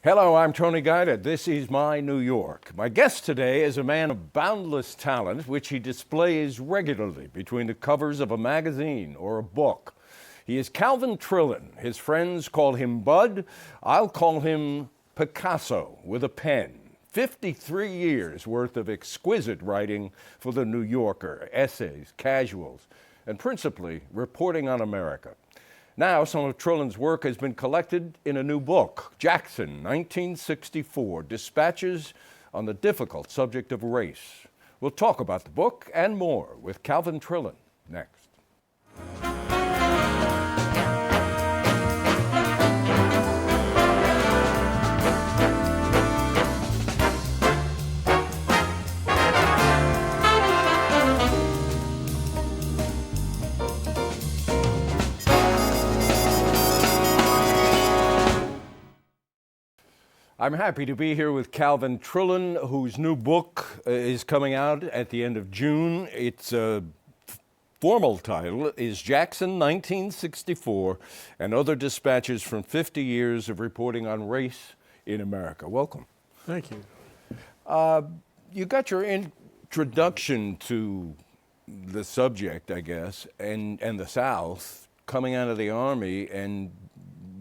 Hello, I'm Tony Guida. This is My New York. My guest today is a man of boundless talent, which he displays regularly between the covers of a magazine or a book. He is Calvin Trillin. His friends call him Bud. I'll call him Picasso with a pen. 53 years worth of exquisite writing for The New Yorker, essays, casuals, and principally reporting on America. Now, some of Trillin's work has been collected in a new book, Jackson, 1964, Dispatches on the Difficult Subject of Race. We'll talk about the book and more with Calvin Trillin next. I'm happy to be here with Calvin Trillin, whose new book is coming out at the end of June. Its formal title is Jackson, 1964, and Other Dispatches from 50 Years of Reporting on Race in America. Welcome. Thank you. You got your introduction to the subject, I guess, and the South, coming out of the Army and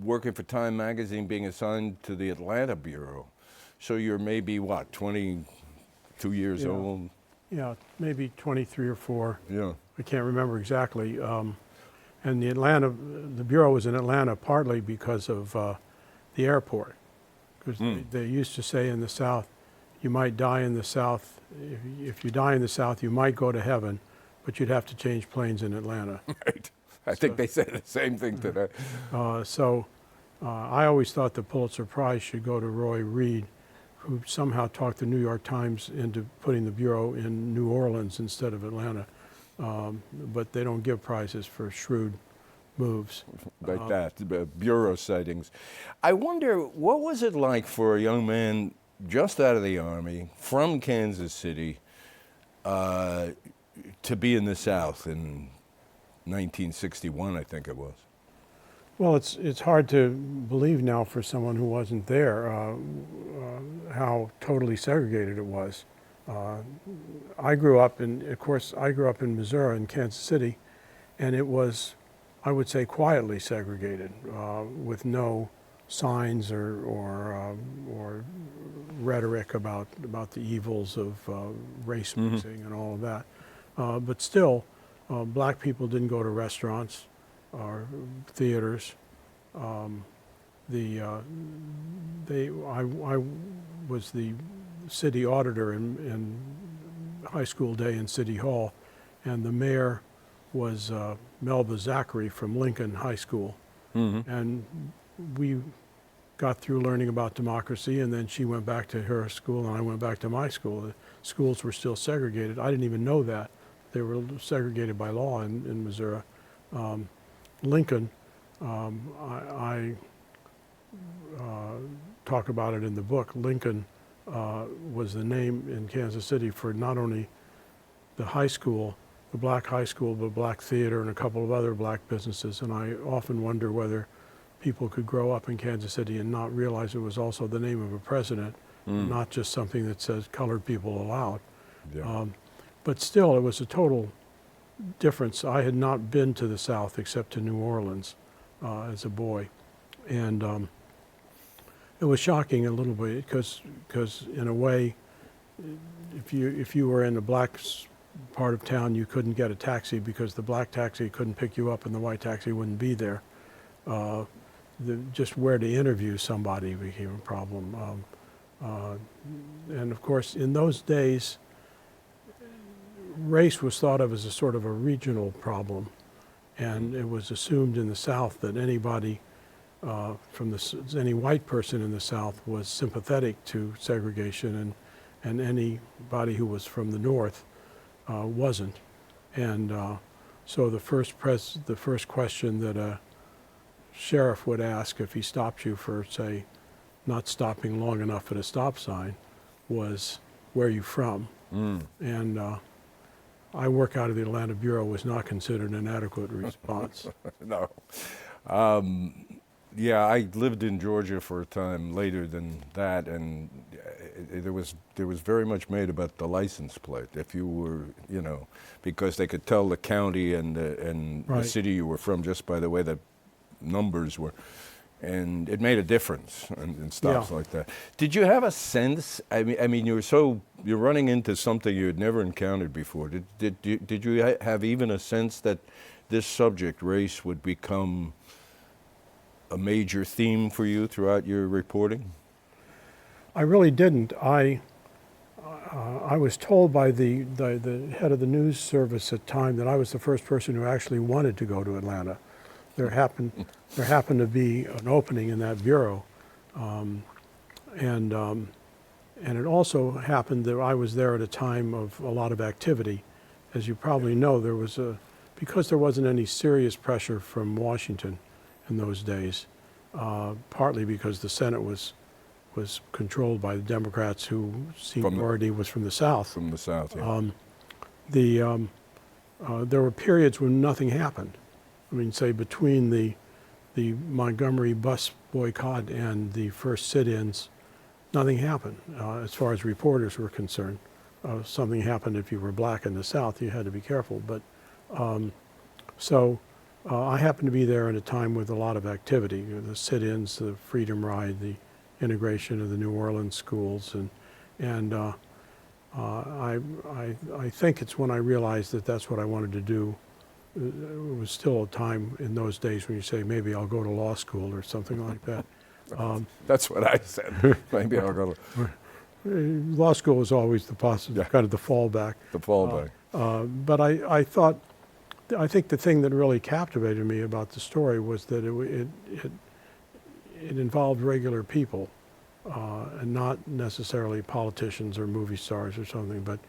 working for Time Magazine, being assigned to the Atlanta Bureau. So you're maybe, what, 22 years old? Yeah, maybe 23 or 4. Yeah. I can't remember exactly. And the Bureau was in Atlanta partly because of the airport. Because they used to say in the South, you might die in the South. If you die in the South, you might go to heaven, but you'd have to change planes in Atlanta. Right. I think they said the same thing today. I always thought the Pulitzer Prize should go to Roy Reed, who somehow talked the New York Times into putting the Bureau in New Orleans instead of Atlanta. But they don't give prizes for shrewd moves. Like that, the Bureau sightings. I wonder, what was it like for a young man just out of the Army, from Kansas City, to be in the South in 1961, I think it was? Well, it's hard to believe now for someone who wasn't there how totally segregated it was. I grew up in Missouri, in Kansas City, and it was, I would say, quietly segregated, with no signs or rhetoric about the evils of race mixing and all of that. But still, black people didn't go to restaurants or theaters. I was the city auditor in high school day in City Hall, and the mayor was Melba Zachary from Lincoln High School. And we got through learning about democracy, and then she went back to her school and I went back to my school. The schools were still segregated. I didn't even know that. They were segregated by law in Missouri. Lincoln, I talk about it in the book. Lincoln was the name in Kansas City for not only the high school, the black high school, but black theater and a couple of other black businesses. And I often wonder whether people could grow up in Kansas City and not realize it was also the name of a president, not just something that says colored people allowed. Yeah. But still, it was a total difference. I had not been to the South except to New Orleans as a boy. And it was shocking a little bit because in a way, if you were in the black part of town, you couldn't get a taxi because the black taxi couldn't pick you up and the white taxi wouldn't be there. Just where to interview somebody became a problem. And of course, in those days, race was thought of as a sort of a regional problem, and it was assumed in the South that anybody any white person in the South was sympathetic to segregation, and anybody who was from the North wasn't. And so the first question that a sheriff would ask if he stopped you for, say, not stopping long enough at a stop sign was, "Where are you from?" And I work out of the Atlanta Bureau was not considered an adequate response. No. Yeah, I lived in Georgia for a time later than that, and there was very much made about the license plate. If you were, because they could tell the county and the Right. city you were from just by the way the numbers were, and it made a difference and stuff Yeah. like that. Did you have a sense? I mean, you're running into something you had never encountered before. Did you have even a sense that this subject, race, would become a major theme for you throughout your reporting? I really didn't. I was told by the head of the news service at the time that I was the first person who actually wanted to go to Atlanta. There happened to be an opening in that bureau, and it also happened that I was there at a time of a lot of activity. As you probably know, because there wasn't any serious pressure from Washington in those days, partly because the Senate was controlled by the Democrats, who seniority was from the South. From the South, yeah. There were periods when nothing happened. I mean, say between the Montgomery bus boycott and the first sit-ins, nothing happened as far as reporters were concerned. Something happened if you were black in the South, you had to be careful. But I happened to be there at a time with a lot of activity, the sit-ins, the Freedom Ride, the integration of the New Orleans schools, and I think it's when I realized that that's what I wanted to do. It was still a time in those days when you say, maybe I'll go to law school or something like that. That's what I said. Maybe I'll go to Law school was always the kind of the fallback. the fallback. But I think the thing that really captivated me about the story was that it involved regular people, and not necessarily politicians or movie stars or something, but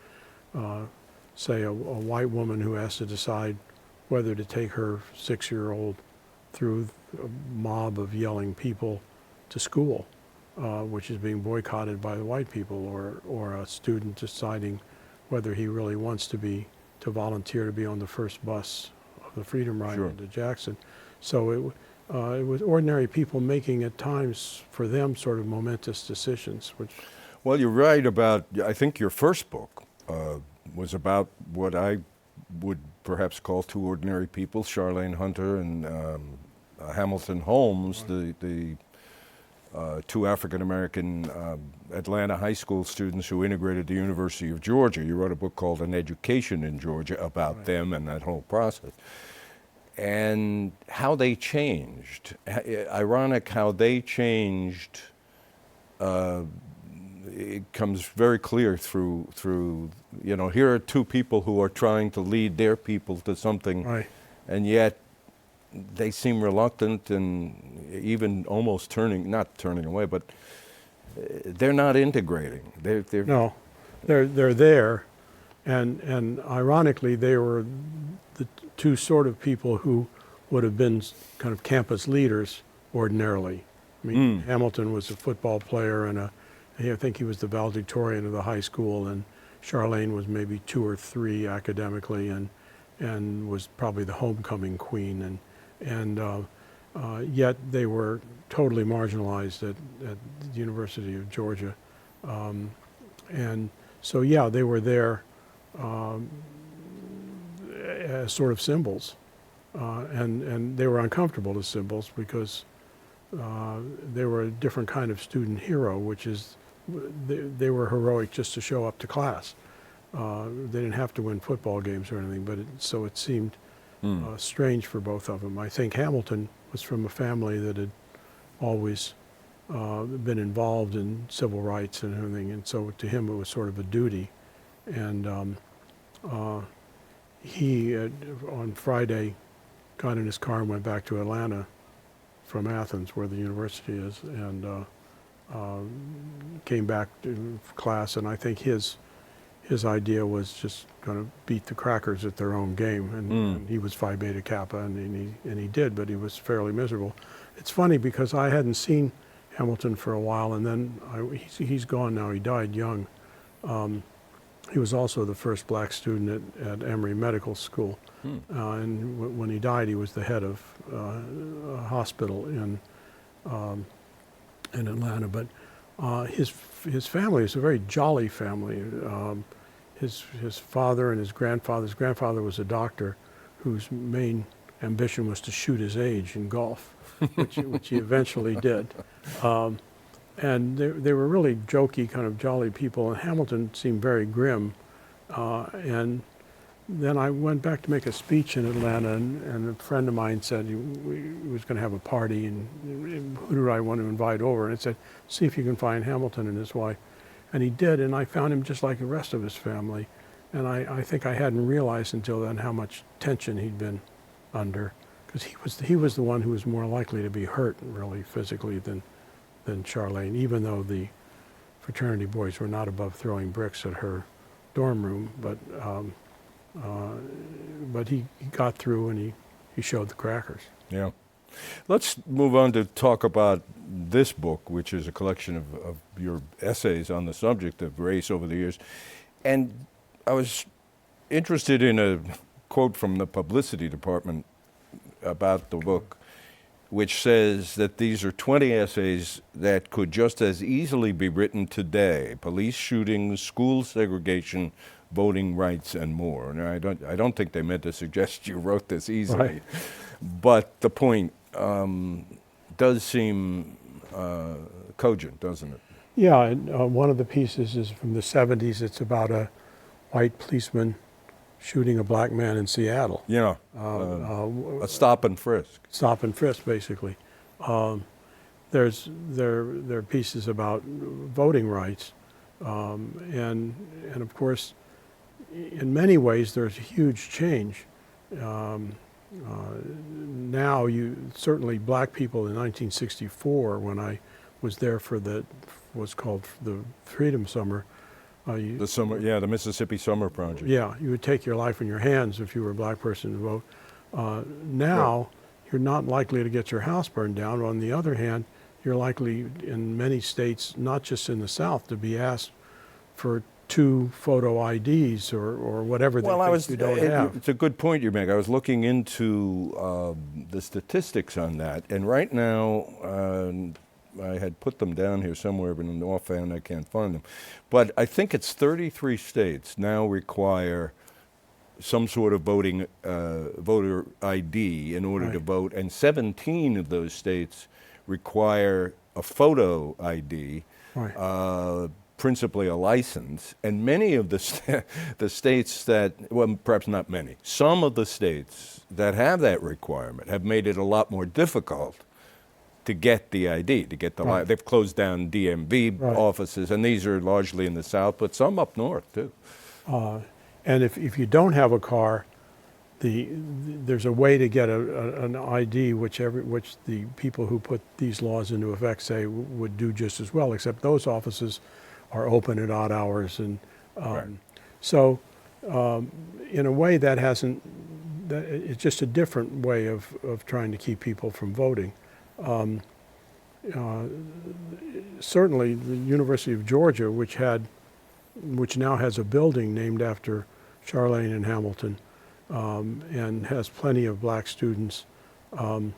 say a white woman who has to decide whether to take her 6-year-old through a mob of yelling people to school, which is being boycotted by the white people, or a student deciding whether he really wants to volunteer to be on the first bus of the Freedom Ride Sure. into Jackson. So it was ordinary people making at times for them sort of momentous decisions, which. Well, you're right about, I think your first book was about what I would perhaps call two ordinary people, Charlene Hunter and Hamilton Holmes, the two African-American Atlanta high school students who integrated the University of Georgia. You wrote a book called An Education in Georgia about Right. them and that whole process. And how they changed. Ironic how they changed. It comes very clear through here are two people who are trying to lead their people to something, Right. and yet they seem reluctant and even almost not turning away, but they're not integrating. They're No, they're there, and ironically, they were the two sort of people who would have been kind of campus leaders ordinarily. I mean, Hamilton was a football player, and I think he was the valedictorian of the high school, and Charlene was maybe 2 or 3 academically, and was probably the homecoming queen, and yet they were totally marginalized at the University of Georgia. And so, yeah, they were there as sort of symbols. And they were uncomfortable as symbols because they were a different kind of student hero, which is they were heroic just to show up to class. They didn't have to win football games or anything, but so it seemed strange for both of them. I think Hamilton was from a family that had always been involved in civil rights and everything, and so to him it was sort of a duty. And he, on Friday, got in his car and went back to Atlanta from Athens, where the university is, and came back to class. And I think his idea was just going to beat the crackers at their own game. And he was Phi Beta Kappa, and he did, but he was fairly miserable. It's funny because I hadn't seen Hamilton for a while, and then he's gone now. He died young. He was also the first black student at Emory Medical School. And when he died, he was the head of a hospital in in Atlanta. But his family is a very jolly family. His father and his grandfather was a doctor whose main ambition was to shoot his age in golf, which he eventually did. And they were really jokey, kind of jolly people. And Hamilton seemed very grim. And then I went back to make a speech in Atlanta, and a friend of mine said he was going to have a party, and who do I want to invite over? And I said, see if you can find Hamilton and his wife. And he did, and I found him just like the rest of his family. And I think I hadn't realized until then how much tension he'd been under, because he was the one who was more likely to be hurt, really, physically than Charlene, even though the fraternity boys were not above throwing bricks at her dorm room. But he got through, and he showed the crackers. Yeah. Let's move on to talk about this book, which is a collection of your essays on the subject of race over the years. And I was interested in a quote from the publicity department about the book, which says that these are 20 essays that could just as easily be written today: police shootings, school segregation, voting rights, and more. And I don't think they meant to suggest you wrote this easily, Right. But the point does seem cogent, doesn't it? Yeah, and one of the pieces is from the 70s. It's about a white policeman shooting a black man in Seattle. Yeah, a stop and frisk. Stop and frisk, basically. There are pieces about voting rights, and of course, in many ways, there's a huge change. Now, certainly black people in 1964, when I was there for what's called the Freedom Summer. The Mississippi Summer Project. Yeah, you would take your life in your hands if you were a black person to vote. Now, you're not likely to get your house burned down. On the other hand, you're likely in many states, not just in the South, to be asked for 2 photo IDs or whatever they think you don't have. It's a good point you make. I was looking into the statistics on that, and right now, I had put them down here somewhere, but in the offhand I can't find them. But I think it's 33 states now require some sort of voter ID in order to vote, and 17 of those states require a photo ID, principally a license. And many of the states that, well, perhaps not many, some of the states that have that requirement have made it a lot more difficult to get the ID, to get the they've closed down DMV offices, and these are largely in the South, but some up north too. And if you don't have a car, there's a way to get an ID which the people who put these laws into effect say would do just as well, except those offices are open at odd hours, and so in a way it's just a different way of trying to keep people from voting. Certainly, the University of Georgia, which now has a building named after Charlene and Hamilton, and has plenty of black students. On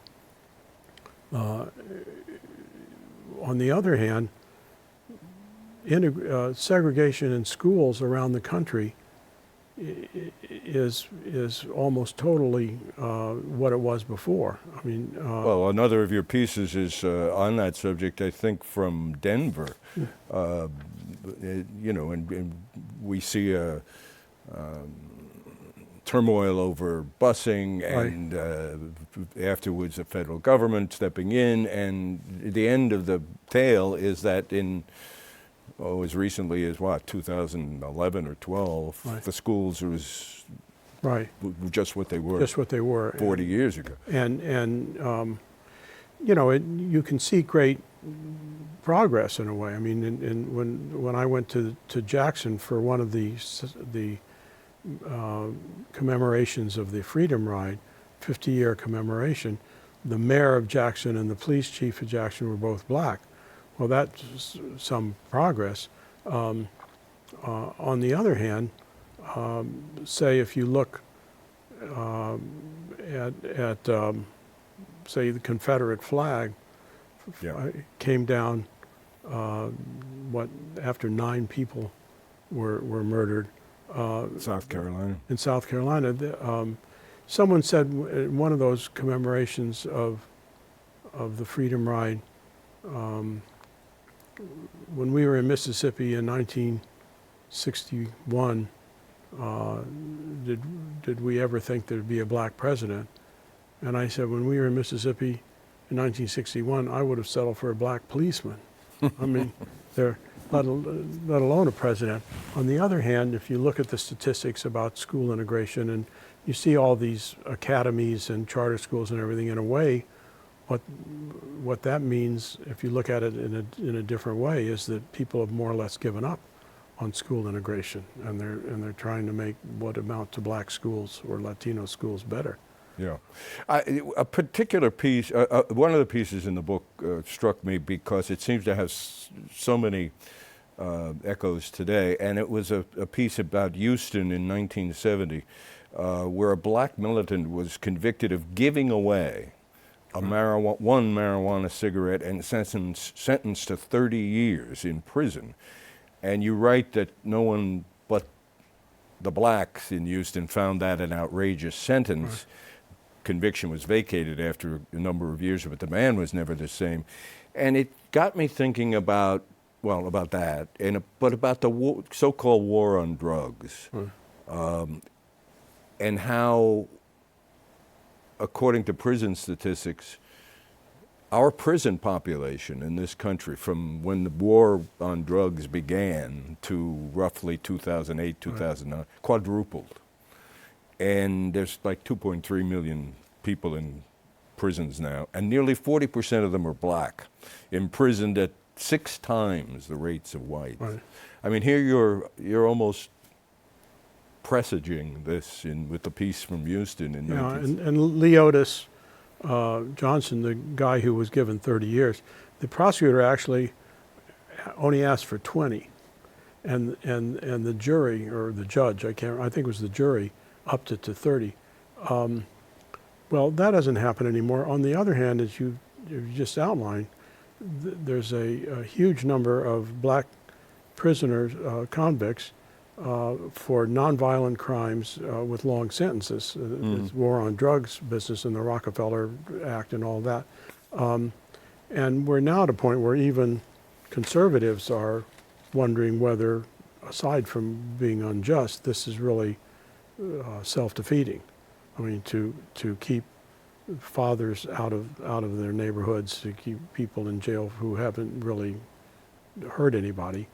the other hand, segregation in schools around the country is almost totally what it was before. I mean, well, another of your pieces is on that subject, I think, from Denver. And we see a turmoil over busing, and afterwards the federal government stepping in, and the end of the tale is that as recently as 2011 or 12, the schools was just what they were. Just what they were 40 years ago. And you can see great progress in a way. I mean, when I went to Jackson for one of the commemorations of the Freedom Ride, 50-year commemoration, the mayor of Jackson and the police chief of Jackson were both black. Well, that's some progress. On the other hand, say if you look at say the Confederate flag Yeah. I came down, after 9 people were murdered South Carolina. in South Carolina. Someone said in one of those commemorations of the Freedom Ride, when we were in Mississippi in 1961, did we ever think there'd be a black president? And I said, when we were in Mississippi in 1961, I would have settled for a black policeman. I mean, let alone a president. On the other hand, if you look at the statistics about school integration, and you see all these academies and charter schools and everything, in a way, what that means, if you look at it in a different way, is that people have more or less given up on school integration, and they're trying to make what amount to black schools or Latino schools better. Yeah. A particular piece, one of the pieces in the book struck me because it seems to have so many echoes today, and it was a piece about Houston in 1970, where a black militant was convicted of giving away one marijuana cigarette and sentenced to 30 years in prison. And you write that no one but the blacks in Houston found that an outrageous sentence. Right. Conviction was vacated after a number of years, but the man was never the same. And it got me thinking about that, but about the so-called war on drugs, and how, according to prison statistics, our prison population in this country, from when the war on drugs began to roughly 2008, 2009, quadrupled. And there's like 2.3 million people in prisons now, and nearly 40% of them are black, imprisoned at 6 times the rates of whites. Right. I mean, here you're almost presaging this with the piece from Houston in Yeah, and Leotis Johnson, the guy who was given 30 years, the prosecutor actually only asked for 20, and the jury, or the judge, I think it was the jury, upped it to 30. Well, that doesn't happen anymore. On the other hand, as you just outlined, there's a huge number of black prisoners, convicts, for nonviolent crimes with long sentences. This war on drugs business and the Rockefeller Act and all that. And we're now at a point where even conservatives are wondering whether, aside from being unjust, this is really self-defeating. I mean, to keep fathers out of their neighborhoods, to keep people in jail who haven't really hurt anybody,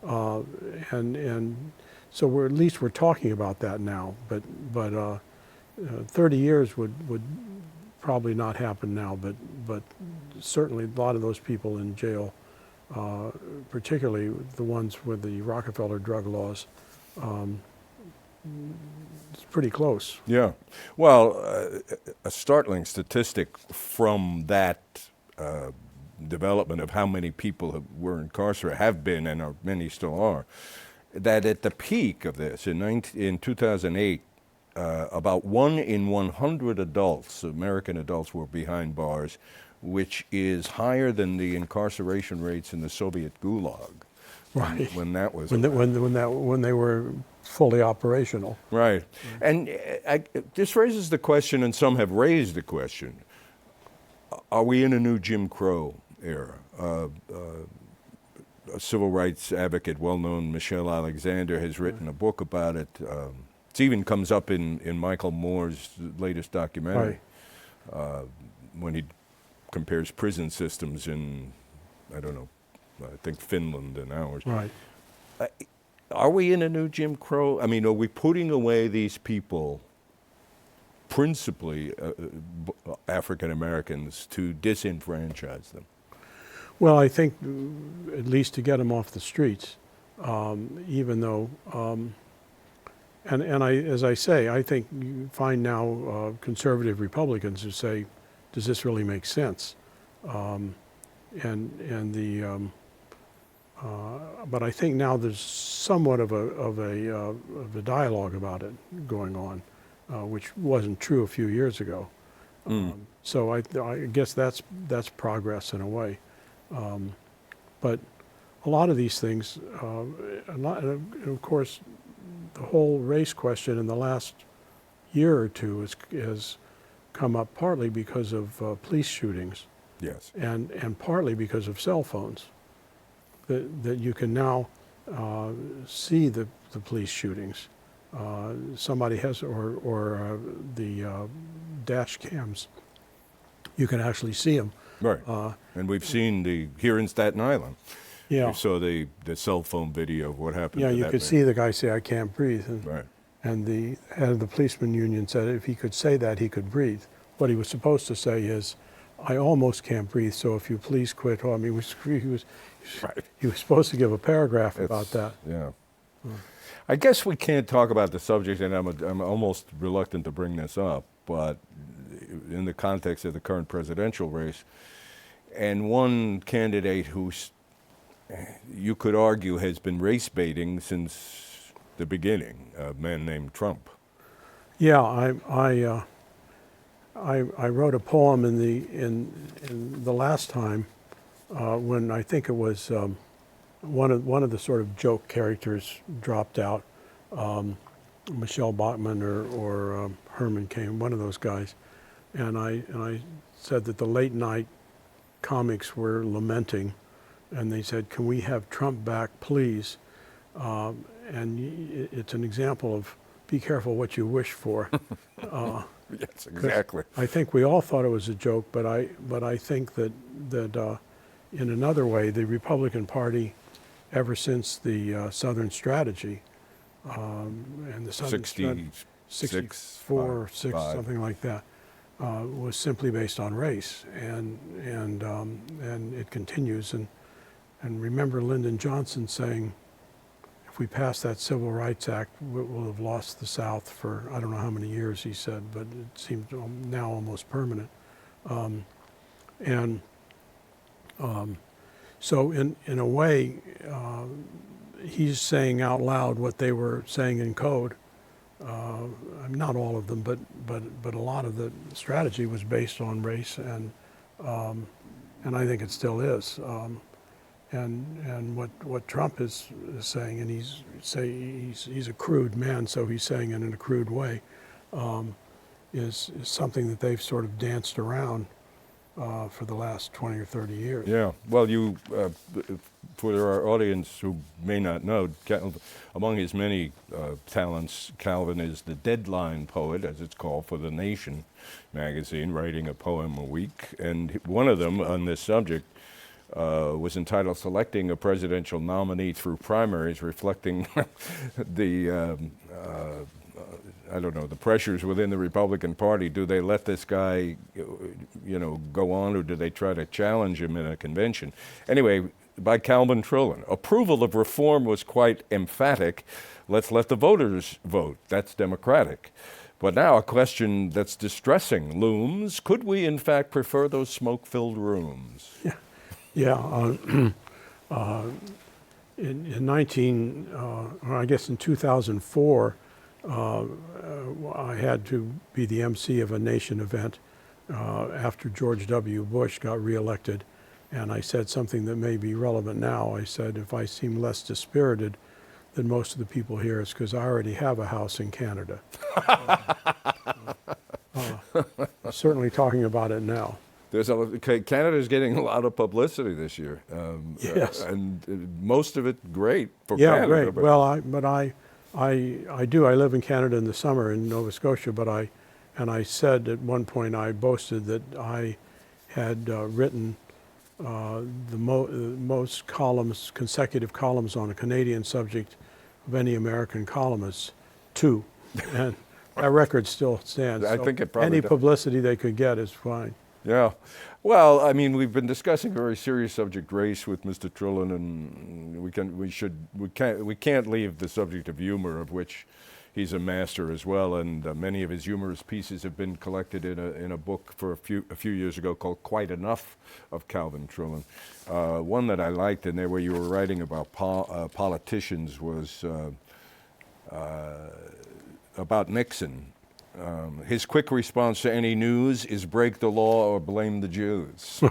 and so at least we're talking about that now. But 30 years would probably not happen now. But certainly a lot of those people in jail, particularly the ones with the Rockefeller drug laws. It's pretty close. Yeah. Well, a startling statistic from that development of how many people were incarcerated, have been, and many still are, that at the peak of this, in 2008, about 1 in 100 adults, American adults, were behind bars, which is higher than the incarceration rates in the Soviet Gulag. Right. When that was when they were fully operational. Right. And this raises the question, and some have raised the question, are we in a new Jim Crow era? A civil rights advocate, well-known, Michelle Alexander, has written a book about it. It even comes up in Michael Moore's latest documentary, when he compares prison systems in, I don't know, I think Finland and ours. Right. Are we in a new Jim Crow? I mean, are we putting away these people, principally African Americans, to disenfranchise them? Well, I think at least to get them off the streets, even though, and as I say, I think you find now conservative Republicans who say, does this really make sense? But I think now there's somewhat of a dialogue about it going on, which wasn't true a few years ago. So I guess that's progress in a way. But a lot of these things, and of course, the whole race question in the last year or two has come up partly because of police shootings Yes. and partly because of cell phones. That you can now see the police shootings. Somebody has, or the dash cams, you can actually see them. Right. And we've seen here in Staten Island. Yeah. We saw the cell phone video of what happened. Yeah, to you that could man. see the guy say, "I can't breathe." Right. And the head of the policeman union said if he could say that, he could breathe. What he was supposed to say is, "I almost can't breathe, so if you please quit." Oh, I mean, Right. he was supposed to give a paragraph about It's- that. Yeah. I guess we can't talk about the subject, and I'm almost reluctant to bring this up, but in the context of the current presidential race, and one candidate who's, you could argue, has been race baiting since the beginning, a man named Trump. Yeah, I wrote a poem in the last time when I think it was one of the sort of joke characters dropped out, Michelle Bachmann or Herman Cain, one of those guys, and I said that the late night comics were lamenting, and they said, "Can we have Trump back, please?" And it's an example of be careful what you wish for. Yes, exactly. I think we all thought it was a joke, but I think that in another way, the Republican Party, ever since the Southern Strategy and the Southern 64 or 6, 5. something like that, was simply based on race, and it continues. And remember Lyndon Johnson saying, if we pass that Civil Rights Act, we'll have lost the South for I don't know how many years, he said, but it seems now almost permanent. So in a way, he's saying out loud what they were saying in code. Not all of them, but a lot of the strategy was based on race, and I think it still is. And what Trump is saying, and he's a crude man, so he's saying it in a crude way, is something that they've sort of danced around for the last 20 or 30 years. Yeah. Well, for our audience who may not know, among his many talents, Calvin is the deadline poet, as it's called, for The Nation magazine, writing a poem a week. And one of them on this subject was entitled "Selecting a Presidential Nominee Through Primaries," reflecting the I don't know, the pressures within the Republican Party. Do they let this guy, go on, or do they try to challenge him in a convention? Anyway, by Calvin Trillin. Approval of reform was quite emphatic. Let's let the voters vote. That's democratic. But now a question that's distressing looms. Could we, in fact, prefer those smoke-filled rooms? Yeah. In 2004, I had to be the MC of a Nation event after George W. Bush got reelected, and I said something that may be relevant now. I said, if I seem less dispirited than most of the people here, it's because I already have a house in Canada. Certainly talking about it now. Canada's getting a lot of publicity this year. Yes. And most of it great for Yeah, Canada. great. But Well, I do. I live in Canada in the summer in Nova Scotia, and I said at one point, I boasted that I had written the most consecutive columns on a Canadian subject of any American columnist, 2. And that record still stands. I So think it probably any does. publicity they could get is fine. Yeah. Well, I mean, we've been discussing a very serious subject, race, with Mr. Trillin, and we can't leave the subject of humor, of which he's a master as well. And many of his humorous pieces have been collected in a book for a few years ago called "Quite Enough" of Calvin Trillin. One that I liked in there, where you were writing about politicians, was about Nixon. His quick response to any news is break the law or blame the Jews.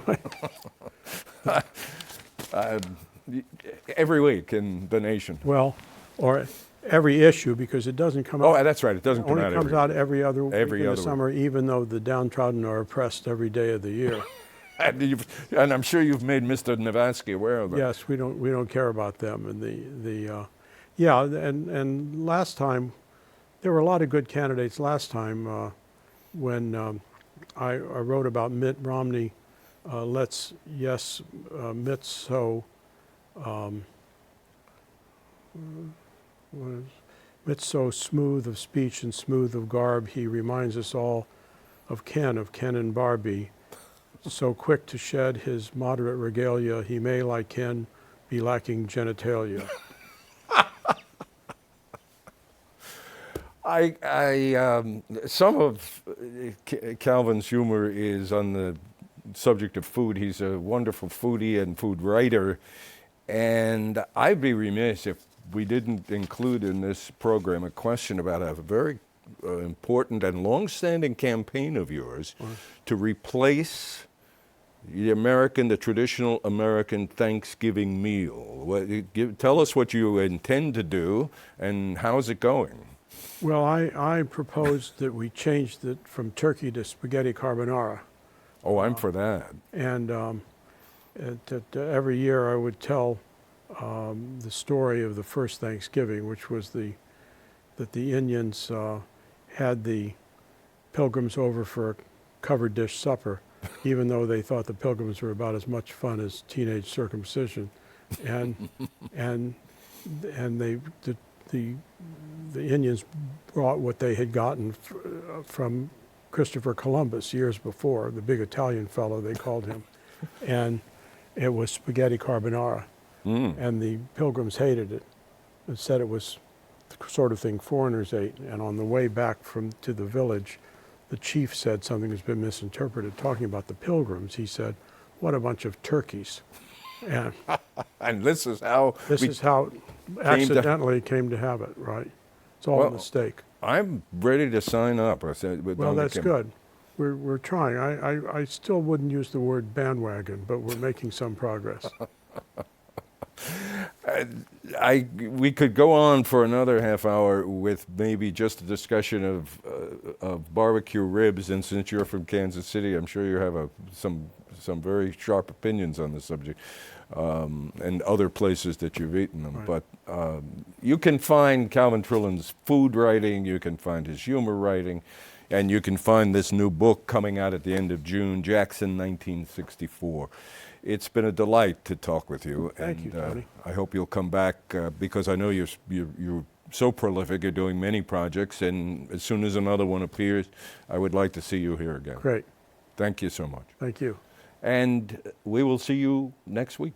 Every week in the nation. Well, or every issue, because it doesn't come out. Oh, that's right. It doesn't come only out comes out every other week every in the other week. summer, even though the downtrodden are oppressed every day of the year. And I'm sure you've made Mr. Navansky aware of that. Yes, we don't care about them. And yeah, and last time there were a lot of good candidates. Last time when I wrote about Mitt Romney, Mitt so smooth of speech and smooth of garb, he reminds us all of Ken and Barbie. So quick to shed his moderate regalia, he may, like Ken, be lacking genitalia. Some of Calvin's humor is on the subject of food. He's a wonderful foodie and food writer, and I'd be remiss if we didn't include in this program a question about a very important and long-standing campaign of yours to replace the traditional American Thanksgiving meal. Tell us what you intend to do and how's it going? Well, I proposed that we changed it from turkey to spaghetti carbonara. Oh, I'm for that. And every year I would tell the story of the first Thanksgiving, which was that the Indians had the Pilgrims over for a covered dish supper, even though they thought the Pilgrims were about as much fun as teenage circumcision, and the Indians brought what they had gotten from Christopher Columbus years before, the big Italian fellow they called him, and it was spaghetti carbonara, and the Pilgrims hated it and said it was the sort of thing foreigners ate. And on the way back to the village, the chief said something that's been misinterpreted, talking about the Pilgrims. He said, "What a bunch of turkeys." And and this is how accidentally came to have it, right? It's all a mistake. I'm ready to sign up. I said, Well, that's good. We're trying. I still wouldn't use the word bandwagon, but we're making some progress. We could go on for another half hour with maybe just a discussion of barbecue ribs, and since you're from Kansas City, I'm sure you have some very sharp opinions on the subject, and other places that you've eaten them. Right. But you can find Calvin Trillin's food writing, you can find his humor writing, and you can find this new book coming out at the end of June, Jackson 1964. It's been a delight to talk with you. Thank you, Tony. I hope you'll come back because I know you're so prolific. You're doing many projects, and as soon as another one appears, I would like to see you here again. Great. Thank you so much. Thank you. And we will see you next week.